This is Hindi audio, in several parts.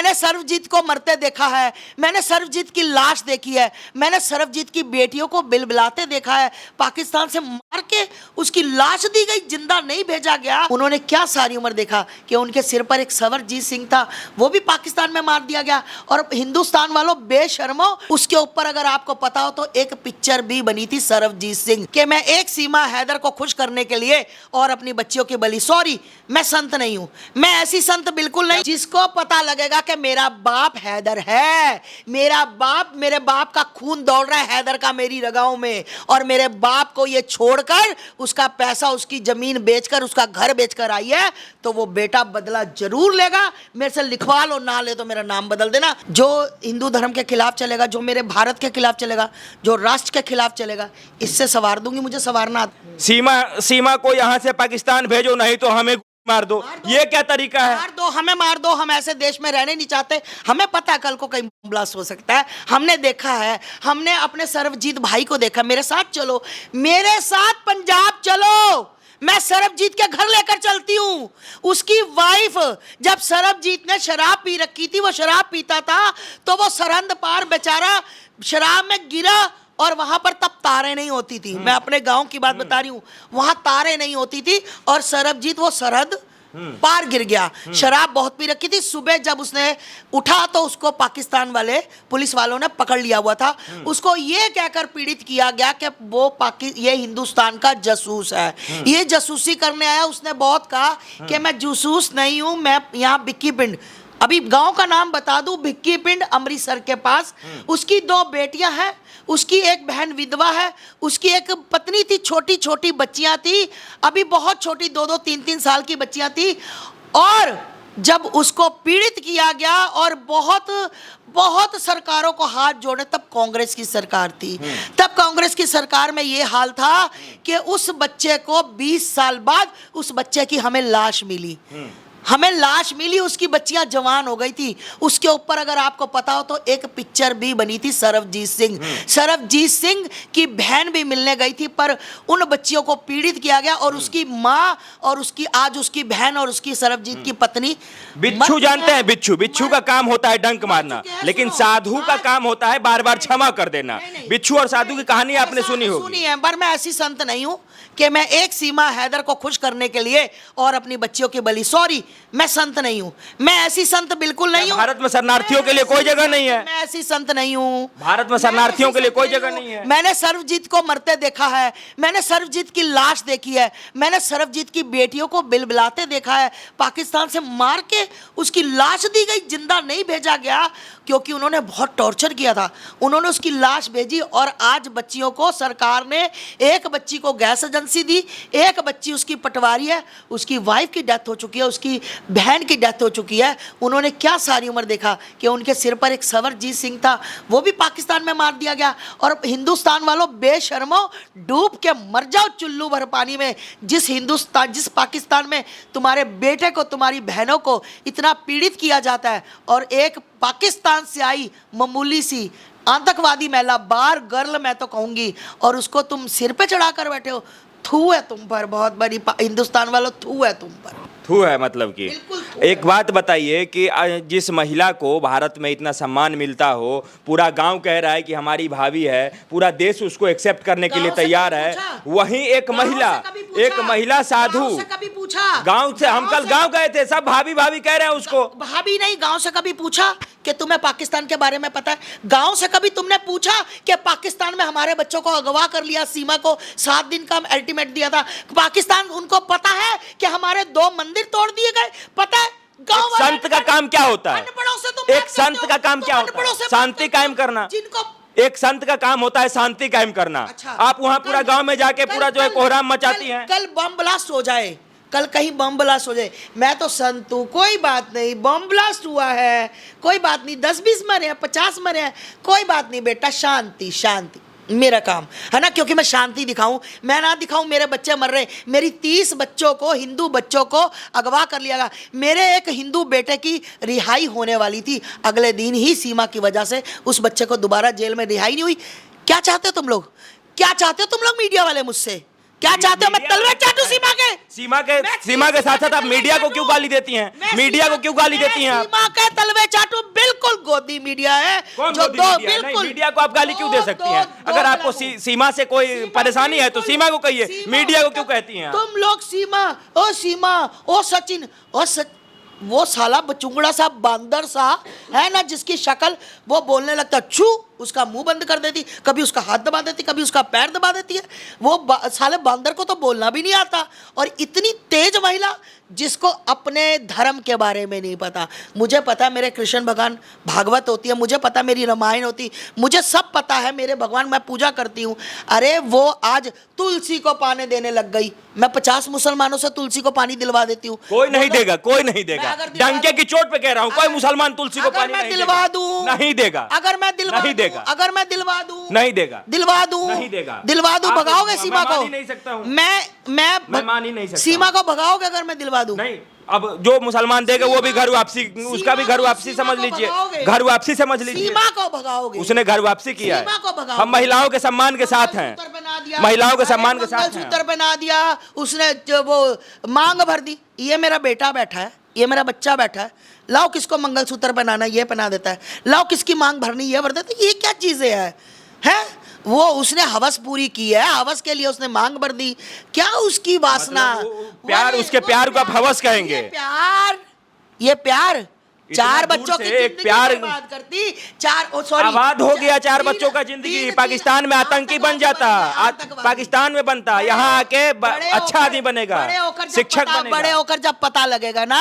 मैंने सर्वजीत को मरते देखा है, मैंने सर्वजीत की लाश देखी है, मैंने सर्वजीत की बेटियों को बिलबिलाते देखा है, पाकिस्तान से मार के उसकी लाश दी गई, जिंदा नहीं भेजा गया। उन्होंने क्या सारी उम्र देखा कि उनके सिर पर एक सर्वजीत सिंह था, वो भी पाकिस्तान में मार दिया गया। और हिंदुस्तान वालों बेशर्मो, उसके ऊपर अगर आपको पता हो तो एक पिक्चर भी बनी थी सर्वजीत सिंह कि मैं एक सीमा हैदर को खुश करने के लिए और अपनी बच्चियों की बलि। सॉरी, मैं संत नहीं हूं, मैं ऐसी संत बिल्कुल नहीं। जिसको पता लगेगा कि मेरा बाप हैदर है, मेरा बाप, मेरे बाप का खून दौड़ रहा है हैदर का मेरी रगाओं में, और मेरे बाप को ये छोड़कर उसका पैसा, उसकी जमीन बेचकर, उसका घर बेचकर आई है, तो वो बेटा बदला जरूर लेगा। मेरे से लिखवा लो, ना ले तो मेरा नाम बदल देना। जो हिंदू धर्म के खिलाफ चलेगा, जो मेरे भारत के खिलाफ चलेगा, जो राष्ट्र के खिलाफ चलेगा, इससे सवार दूंगी। मुझे सवारना। सीमा को यहाँ से पाकिस्तान भेजो, नहीं तो हमें मार दो। ये क्या तरीका है? मार दो, हमें मार दो। हम ऐसे देश में रहने नहीं चाहते। हमें पता है कल को कहीं बम ब्लास्ट हो सकता है। हमने देखा है, हमने अपने सर्वजीत भाई को देखा। मेरे साथ चलो, मेरे साथ पंजाब चलो, मैं सर्वजीत के घर लेकर चलती हूं। उसकी वाइफ, जब सर्वजीत ने शराब पी रखी थी, वो शराब पीता था, तो वो सरहद पार बेचारा शराब में गिरा, और वहां पर तब तारे नहीं होती थी। मैं अपने गांव की बात बता रही हूं, वहां तारे नहीं होती थी, और सर्वजीत वो सरहद पार गिर गया। शराब बहुत पी रखी थी। सुबह जब उसने उठा तो उसको पाकिस्तान वाले पुलिस वालों ने पकड़ लिया हुआ था। उसको ये कहकर पीड़ित किया गया कि वो ये हिंदुस्तान का जासूस है, ये जासूसी करने आया। उसने बहुत कहा कि मैं जासूस नहीं हूं, मैं यहाँ भिक्की पिंड, अभी गांव का नाम बता दूं, भिक्की पिंड अमृतसर के पास। उसकी 2 बेटियां हैं, उसकी एक बहन विधवा है, उसकी एक पत्नी थी, छोटी छोटी बच्चियां थी, अभी बहुत छोटी 2-2, 3-3 साल की बच्चियां थी। और जब उसको पीड़ित किया गया और बहुत बहुत सरकारों को हाथ जोड़े, तब कांग्रेस की सरकार थी। तब कांग्रेस की सरकार में ये हाल था कि उस बच्चे को 20 साल बाद उस बच्चे की हमें लाश मिली, हमें लाश मिली, उसकी बच्चियां जवान हो गई थी। उसके ऊपर अगर आपको पता हो तो एक पिक्चर भी बनी थी सर्वजीत सिंह। सर्वजीत सिंह की बहन भी मिलने गई थी, पर उन बच्चियों को पीड़ित किया गया, और उसकी माँ और उसकी आज उसकी बहन और उसकी सर्वजीत की पत्नी। बिच्छू जानते हैं? बिच्छू का काम होता है डंक मारना, लेकिन साधु का काम होता है बार बार क्षमा कर देना। बिच्छू और साधु की कहानी आपने सुनी है, पर मैं ऐसी संत नहीं हूं कि मैं एक सीमा हैदर को खुश करने के लिए और अपनी बच्चियों की बलि। सॉरी, मैं संत नहीं हूं, मैं ऐसी संत बिल्कुल नहीं हूं। भारत में शरणार्थियों के लिए कोई जगह नहीं है। मैं ऐसी संत नहीं हूं। भारत में शरणार्थियों के लिए कोई जगह नहीं है। मैंने सर्वजीत को मरते देखा है, मैंने सर्वजीत की लाश देखी है, मैंने सर्वजीत की बेटियों को बिलबिलाते देखा है, पाकिस्तान से मार के उसकी लाश दी गई, जिंदा नहीं भेजा गया, क्योंकि उन्होंने बहुत टॉर्चर किया था। उन्होंने उसकी लाश भेजी, और आज बच्चियों को सरकार ने, एक बच्ची को गैस एजेंसी दी, एक बच्ची उसकी पटवारी है, उसकी वाइफ की डेथ हो चुकी है, उसकी बहन की डेथ हो चुकी है। उन्होंने क्या सारी उम्र देखा कि उनके सिर पर एक सर्वजीत सिंह था, वो भी पाकिस्तान में मार दिया गया। और हिंदुस्तान वालों बेशर्मो, डूब के मर जाओ चुल्लू भर पानी में। जिस पाकिस्तान में तुम्हारे बेटे को, तुम्हारी बहनों को इतना पीड़ित किया जाता है, और एक पाकिस्तान से आई मामूली सी आतंकवादी महिला, बार गर्ल मैं तो कहूंगी, और उसको तुम सिर पे चढ़ा कर बैठे हो। थू है तुम पर, बहुत बड़ी हिंदुस्तान वालों, थू है तुम पर। थू है मतलब कि एक बात बताइए कि जिस महिला को भारत में इतना सम्मान मिलता हो, पूरा गांव कह रहा है कि हमारी भाभी है, पूरा देश उसको एक्सेप्ट करने के लिए तैयार है, वहीं एक महिला साधु, गांव से, हम कल गांव गए थे, सब भाभी भाभी कह रहे हैं उसको। भाभी नहीं, गांव से कभी पूछा कि तुम्हें पाकिस्तान के बारे में पता है? गांव से कभी तुमने पूछा कि पाकिस्तान में हमारे बच्चों को अगवा कर लिया, सीमा को 7 दिन का अल्टीमेट दिया था? पाकिस्तान, उनको पता है कि हमारे 2 मंदिर तोड़ दिए गए? पता है? गांव संत का काम क्या होता है? एक संत का काम क्या होता है? शांति कायम करना। एक संत का काम होता है शांति कायम करना। आप वहां पूरा गांव में जाके पूरा जो है कोहराम मचाती हैं। कल बम ब्लास्ट हो जाए, कल कहीं बम ब्लास्ट हो जाए, मैं तो संत हूं, कोई बात नहीं, बम ब्लास्ट हुआ है, कोई बात नहीं, 10-20 मरे हैं, 50 मरे हैं, कोई बात नहीं बेटा, शांति शांति मेरा काम है ना, क्योंकि मैं शांति दिखाऊं। मैं ना दिखाऊं मेरे बच्चे मर रहे, मेरी 30 बच्चों को, हिंदू बच्चों को अगवा कर लिया गया। मेरे एक हिंदू बेटे की रिहाई होने वाली थी, अगले दिन ही सीमा की वजह से उस बच्चे को दोबारा जेल में रिहाई नहीं हुई। क्या चाहते हो तुम लोग? क्या चाहते हो तुम लोग मीडिया वाले मुझसे? क्या चाहते हो? मैं तलवार चाटू सीमा के साथ साथ आप मीडिया को क्यों गाली देती हैं? मीडिया को क्यों गाली देती हैं? सीमा के तलवे चाटू, मोदी मीडिया है कौन जो मोदी दो मीडिया? नहीं, बिल्कुल मीडिया को आप गाली क्यों दे दो- सकती हैं? दो- अगर दो आपको लोगों- सीमा से कोई परेशानी है तो बिल्कुल, सीमा को कहिए, सीमा मीडिया को मतलब क्यों कहती हैं आप? तुम लोग सीमा ओ सचिन वो साला बचुंगड़ा सा बांदर सा है ना, जिसकी शक्ल वो बोलने लगता छू, उसका मुंह बंद कर देती, कभी उसका हाथ दबा देती, कभी उसका पैर दबा देती है। वो साले बांदर को तो बोलना भी नहीं आता, और इतनी तेज महिला जिसको अपने धर्म के बारे में नहीं पता। मुझे पता है मेरे कृष्ण भगवान भागवत होती है, मुझे पता मेरी रामायण होती, मुझे सब पता है मेरे भगवान, मैं पूजा करती हूँ। अरे वो आज तुलसी को पानी देने लग गई, मैं 50 मुसलमानों से तुलसी को पानी दिलवा देती हूँ। कोई नहीं देगा, कोई नहीं देगा, मैं अगर दिलवा डंके दूं- की चोट पे कह रहा हूँ, कोई अगर- मुसलमान तुलसी को अगर पानी मैं नहीं दिलवा देगा। दूं, नहीं देगा, अगर मैं दिलवा नहीं दूं, देगा, अगर मैं दिलवा दूं, नहीं देगा, दिलवा दूं, नहीं देगा, दिलवा दूं, आप- भगाओगे मैं सीमा मान को? ही नहीं सकता हूं। मैं मान ही नहीं सकता सीमा को भगाओगे अगर मैं दिलवा दूं? नहीं, अब जो मुसलमान देगा वो भी घर वापसी, उसका भी घर वापसी सीमा समझ को लीजिए, भगाओगे। घर वापसी समझ लीजिए। सीमा को भगाओगे? उसने घर वापसी किया सीमा को है। भगाओगे। हम महिलाओं के सम्मान के साथ हैं, मंगलसूत्र पहना दिया, महिलाओं के अरे सम्मान के साथ हैं। मंगलसूत्र पहना दिया उसने, जो वो मांग भर दी। ये मेरा बेटा बैठा है, ये मेरा बच्चा बैठा है, लाओ किसको मंगलसूत्र पहनाना, ये पहना देता है, लाओ किसकी मांग भरनी, ये भर देता है। ये क्या चीजें हैं? वो उसने हवस पूरी की है, हवस के लिए उसने मांग भर दी। क्या उसकी वासना, मतलब वो प्यार, उसके प्यार को आप हवस कहेंगे? ये प्यार चार दूर बच्चों से की एक जिंदगी प्यार बर्बाद करती। सॉरी, आबाद हो गया 4 बच्चों का जिंदगी, पाकिस्तान में आतंकी बन जाता, पाकिस्तान में बनता, यहाँ आके अच्छा आदमी बनेगा, शिक्षक बड़े बनेगा। होकर जब पता लगेगा ना,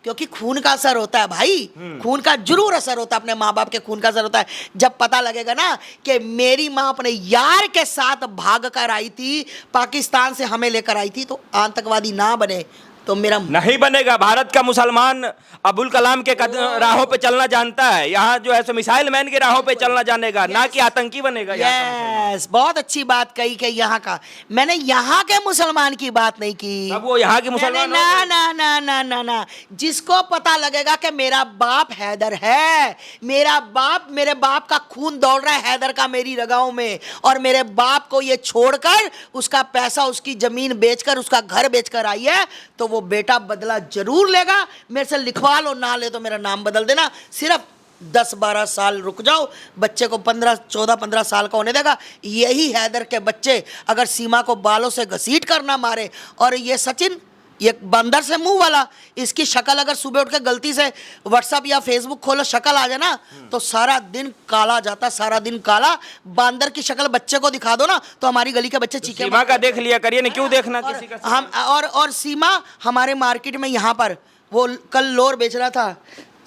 क्योंकि खून का असर होता है भाई, खून का जरूर असर होता है, अपने माँ बाप के खून का असर होता है। जब पता लगेगा ना कि मेरी माँ अपने यार के साथ भाग कर आई थी, पाकिस्तान से हमें लेकर आई थी, तो आतंकवादी ना बने तो मेरा नहीं बनेगा। भारत का मुसलमान अबुल कलाम के राहों पे चलना जानता है, यहाँ जो है सो मिसाइल मैन के राहों पे चलना जानेगा, ना कि आतंकी बनेगा। यस, बहुत अच्छी बात कही कि यहाँ का, मैंने यहाँ के मुसलमान की बात नहीं की। अब वो यहाँ के मुसलमान ना ना ना ना ना ना, जिसको पता लगेगा कि मेरा बाप हैदर है, मेरा बाप, मेरे बाप का खून दौड़ रहा है हैदर का मेरी रगाओं में, और मेरे बाप को ये छोड़कर उसका पैसा, उसकी जमीन बेचकर, उसका घर बेचकर आई है, तो वो बेटा बदला जरूर लेगा। मेरे से लिखवा लो, ना ले तो मेरा नाम बदल देना। सिर्फ 10-12 साल रुक जाओ, बच्चे को 14-15 साल का होने देगा। यही हैदर के बच्चे अगर सीमा को बालों से घसीट कर ना मारे, और ये सचिन, ये बंदर से मुंह वाला, इसकी शक्ल अगर सुबह उठ के गलती से व्हाट्सएप या फेसबुक खोलो, शक्ल आ जाए ना, तो सारा दिन काला जाता, सारा दिन काला। बंदर की शक्ल बच्चे को दिखा दो ना, तो हमारी गली के बच्चे चीखे सीमा का देख लिया करिए ना, क्यों देखना किसी का? हम और सीमा हमारे मार्केट में यहाँ पर वो कल लोर बेच रहा था।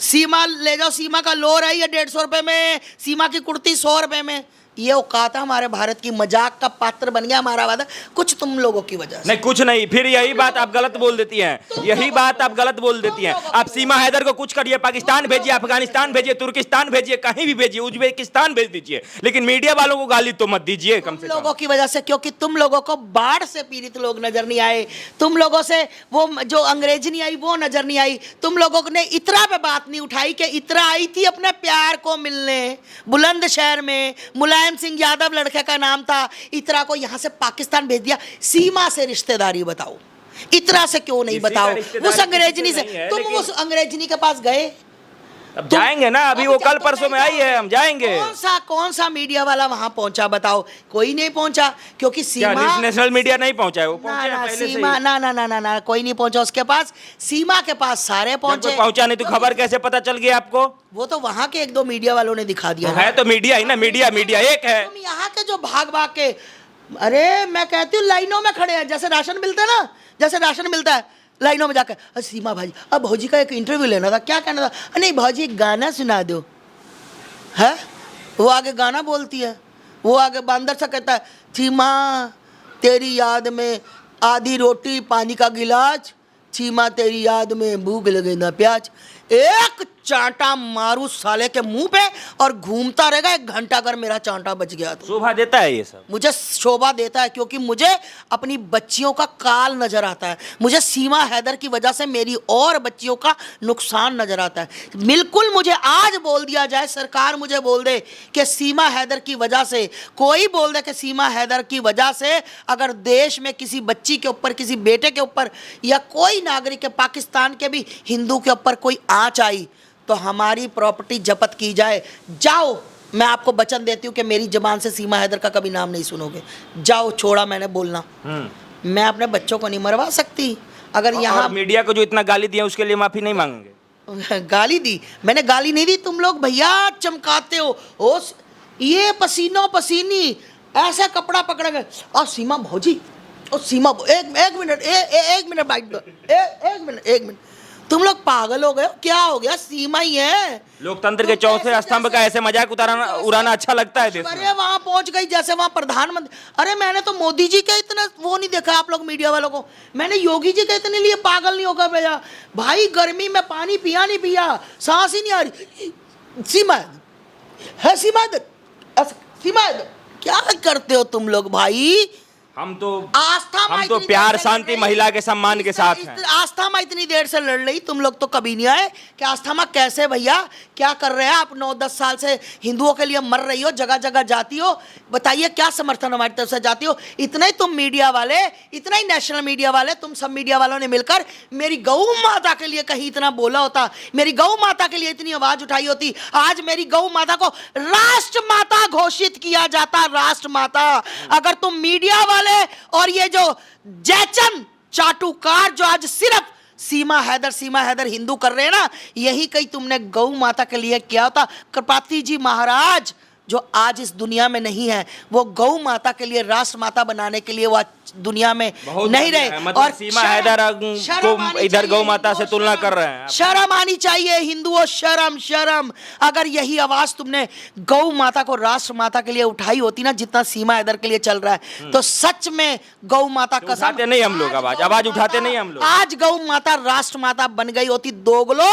सीमा ले जाओ, सीमा का लोर है ये 150 रुपए में, सीमा की कुर्ती 100 रुपए में। ये औकात है हमारे भारत की, मजाक का पात्र बन गया हमारा वादा, कुछ तुम लोगों की वजह से। नहीं, कुछ नहीं, फिर यही बात आप गलत बोल देती हैं, यही बात आप गलत बोल देती हैं। आप सीमा हैदर को कुछ करिए, पाकिस्तान भेजिए, अफगानिस्तान भेजिए, तुर्किस्तान भेजिए, कहीं भी भेजिए, उज्बेकिस्तान भेज दीजिए, लेकिन मीडिया वालों को गाली तो मत दीजिए कम से कम। लोगों की वजह से, क्योंकि तुम लोगों को बाढ़ से पीड़ित लोग नजर नहीं आए, तुम लोगों से वो जो अंग्रेजी नहीं आई वो नजर नहीं आई, तुम लोगों ने इतरा पे बात नहीं उठाई कि इतरा आई थी अपने प्यार को मिलने बुलंदशहर में, मुलायम सिंह यादव लड़के का नाम था, इतरा को यहां से पाकिस्तान भेज दिया। सीमा से रिश्तेदारी बताओ, इतरा से क्यों नहीं बताओ? उस अंग्रेजनी से, तुम उस अंग्रेजनी के पास गए? अब जाएंगे ना, अभी वो कल परसों में आई है, हम जाएंगे। कौन सा मीडिया वाला वहां पहुंचा बताओ? कोई नहीं पहुंचा, क्योंकि सीमा, नेशनल मीडिया नहीं पहुंचा है, वो पहुंचे हैं पहले से ही। सीमा ना ना ना ना ना, कोई नहीं पहुंचा उसके पास। सीमा के पास सारे पहुंचे। पहुंचा नहीं तो खबर कैसे पता चल गया आपको? वो तो वहां के 1-2 मीडिया वालों ने दिखा दिया है तो मीडिया ही ना, मीडिया एक है। तुम यहाँ के जो भाग भाग के, अरे मैं कहती हूँ लाइनों में खड़े हैं, जैसे राशन मिलता है ना, जैसे राशन मिलता है, लाइनों में जाकर, सीमा भाजी, अब भौजी का एक इंटरव्यू लेना था, क्या कहना था? नहीं भौजी एक गाना सुना दो, है? वो आगे गाना बोलती है, वो आगे बंदर सा कहता है, सीमा तेरी याद में आधी रोटी पानी का गिलास, सीमा तेरी याद में भूख लगे ना प्याज। एक चांटा मारू साले के मुंह पे और घूमता रहेगा 1 घंटा, अगर मेरा चांटा बच गया तो। शोभा देता है ये सब, मुझे शोभा देता है, क्योंकि मुझे अपनी बच्चियों का काल नजर आता है, मुझे सीमा हैदर की वजह से मेरी और बच्चियों का नुकसान नजर आता है। बिल्कुल मुझे आज बोल दिया जाए, सरकार मुझे बोल दे कि सीमा हैदर की वजह से, कोई बोल दे कि सीमा हैदर की वजह से अगर देश में किसी बच्ची के ऊपर, किसी बेटे के ऊपर, या कोई नागरिक के, पाकिस्तान के भी हिंदू के ऊपर कोई आंच आई, तो हमारी प्रॉपर्टी जब्त की जाए। जाओ, मैं आपको वचन देती हूँ कि मेरी जबान से सीमा हैदर का कभी नाम नहीं सुनोगे। जाओ, छोड़ा मैंने बोलना। मैं अपने बच्चों को नहीं मरवा सकती। अगर यहाँ मीडिया को जो इतना गाली दिया उसके लिए माफी नहीं मांगेंगे? गाली दी? मैंने गाली नहीं दी। तुम लोग भैया चमकाते हो। ये पसीनो पसीनी ऐसा कपड़ा पकड़ेंगे। और सीमा भौजी, और सीमा एक मिनट, एक मिनट बाइट दो, एक मिनट। तुम लोग पागल हो गए हो? क्या हो गया? सीमा ही है। लोकतंत्र के चौथे स्तंभ का ऐसे मजाक उड़ाना अच्छा लगता है देश में? अरे वहां पहुंच गई जैसे वहां प्रधानमंत्री। अरे मैंने तो मोदी जी के इतना वो नहीं देखा आप लोग मीडिया वालों को। मैंने योगी जी के इतने लिए पागल नहीं होगा भैया। भाई गर्मी में पानी पिया नहीं पिया, सांस ही नहीं आ रही। सीमा है, सीमा क्या करते हो तुम लोग भाई? हम तो आस्था हम तो प्यार शांति महिला के सम्मान के साथ हैं। आस्था माँ इतनी देर से लड़ रही, तुम लोग तो कभी नहीं आए कि आस्था माँ कैसे भैया क्या कर रहे हैं आप? 9-10 साल से हिंदुओं के लिए मर रही हो, जगह जगह जाती हो, बताइए क्या समर्थन हमारी तरफ से जाती हो? इतना ही तुम मीडिया वाले, इतना ही नेशनल मीडिया वाले, तुम सब मीडिया वालों ने मिलकर मेरी गौ माता के लिए कहीं इतना बोला होता, मेरी गौ माता के लिए इतनी आवाज उठाई होती, आज मेरी गौ माता को राष्ट्र माता घोषित किया जाता। राष्ट्र माता। अगर तुम मीडिया वाले और ये जो जयचंद चाटुकार जो आज सिर्फ सीमा हैदर हिंदू कर रहे हैं ना, यही कहीं तुमने गौ माता के लिए किया होता। कृपाति जी महाराज जो आज इस दुनिया में नहीं है, वो गौ माता के लिए, राष्ट्र माता बनाने के लिए वो दुनिया में नहीं रहे। मतलब और सीमा हैदर को इधर गौ माता से तुलना कर रहे हैं। शर्म आनी चाहिए हिंदुओं, शर्म। अगर यही आवाज तुमने गौ माता को राष्ट्र माता के लिए उठाई होती ना, जितना सीमा हैदर के लिए चल रहा है, तो सच में गौ माता का उठाते नहीं हम लोग, आवाज उठाते नहीं हम लोग। आज गौ माता राष्ट्र माता बन गई होती। दोगलो,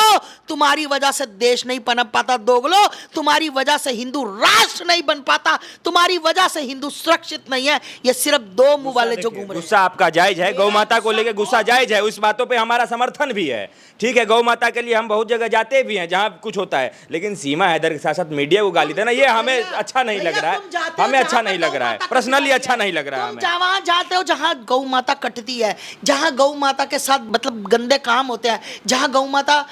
तुम्हारी वजह से देश नहीं पनप पाता। दोगलो, तुम्हारी वजह से हिंदू राष्ट्र नहीं बन पाता। तुम्हारी वजह से हिंदू सुरक्षित नहीं है। ये सिर्फ दो मुंह वाले जो घूम रहे हैं। गुस्सा आपका जायज है, गौ माता को लेके गुस्सा जायज है, उस बातों पे हमारा समर्थन भी है। ठीक है, गौ माता के लिए हम बहुत जगह जाते भी हैं जहां कुछ होता है, लेकिन सीमा हैदर के साथ साथ मीडिया को गाली देना ये हमें अच्छा नहीं लग रहा है। हमें अच्छा नहीं लग रहा है, पर्सनली अच्छा नहीं लग रहा है हमें। वहां जाते हो जहां गौ माता कटती है, जहां गौ माता के साथ मतलब गंदे काम होते हैं, जहां गौ माता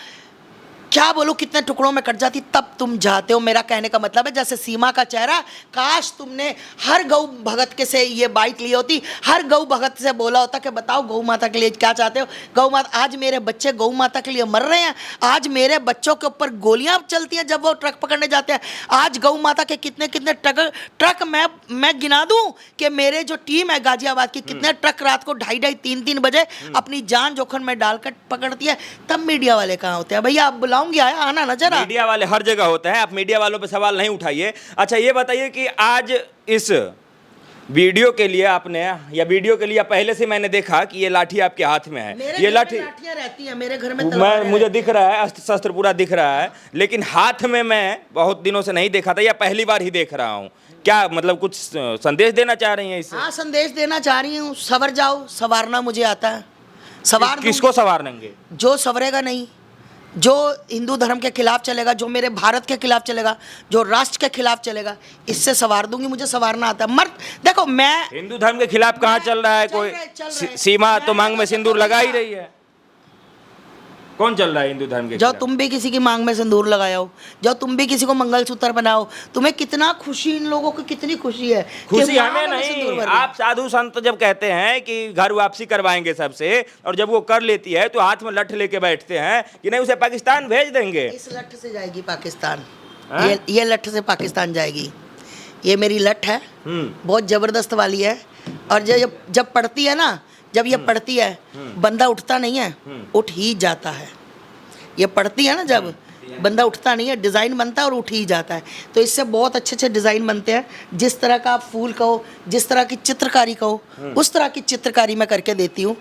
क्या बोलो कितने टुकड़ों में कट जाती, तब तुम जाते हो। मेरा कहने का मतलब है जैसे सीमा का चेहरा, काश तुमने हर गौ भगत के से ये बाइट ली होती, हर गौ भगत से बोला होता कि बताओ गौ माता के लिए क्या चाहते हो। गौ माता, आज मेरे बच्चे गौ माता के लिए मर रहे हैं। आज मेरे बच्चों के ऊपर गोलियां चलती हैं जब वो ट्रक पकड़ने जाते हैं। आज गौ माता के कितने कितने ट्रक मैं गिना दूं कि मेरे जो टीम है गाजियाबाद की, कितने ट्रक रात को 2:30 3-3 बजे अपनी जान जोखिम में डालकर पकड़ती है। तब मीडिया वाले कहाँ होते हैं भैया? आप बुलाओ आना ना जरा। मीडिया वाले हर जगह होते हैं, आप मीडिया वालों पे सवाल नहीं उठाइए। अच्छा ये बताइए कि आज इस वीडियो के लिए आपने, या वीडियो के लिए पहले से मैंने देखा कि ये लाठी आपके हाथ में है। ये लाठी लाठियां रहती है मेरे घर में, मुझे दिख रहा है, अस्त्र शस्त्र पूरा दिख रहा है, लेकिन हाथ में मैं बहुत दिनों से नहीं देखा था, या पहली बार ही देख रहा हूँ। क्या मतलब कुछ संदेश देना चाह रही हैं इससे? हाँ, संदेश देना चाह रही हूँ। सवर जाओ, सवारना मुझे आता है। सवार किसको सवारेंगे? जो सवरेगा नहीं, जो हिंदू धर्म के खिलाफ चलेगा, जो मेरे भारत के खिलाफ चलेगा, जो राष्ट्र के खिलाफ चलेगा, इससे सवार दूंगी। मुझे सवारना आता है। मर्द देखो, मैं हिंदू धर्म के खिलाफ कहाँ चल रहा है कोई? सीमा तो मांग में सिंदूर लगा ही रही है। कौन चल रहा है हिंदू धर्म के? जब तुम भी किसी की मांग में सिंदूर लगाओ, जब तुम भी किसी को मंगलसूत्र बनाओ, तुम्हें कितना खुशी, इन लोगों को कितनी खुशी है। खुशी हमें नहीं, आप साधु संत जब कहते हैं कि घर वापसी करवाएंगे सबसे, और जब वो कर लेती है तो हाथ में लठ लेके बैठते हैं कि नहीं उसे पाकिस्तान भेज देंगे। इस लठ से जाएगी पाकिस्तान, ये लठ से पाकिस्तान जाएगी। ये मेरी लठ है, बहुत जबरदस्त वाली है। और जब पड़ती है ना, जब ये पड़ती है, बंदा उठता नहीं है, उठ ही जाता है। ये पड़ती है ना, जब बंदा उठता नहीं है, डिज़ाइन बनता है और उठ ही जाता है। तो इससे बहुत अच्छे अच्छे डिज़ाइन बनते हैं। जिस तरह का आप फूल कहो, जिस तरह की चित्रकारी कहो, उस तरह की चित्रकारी मैं करके देती हूँ।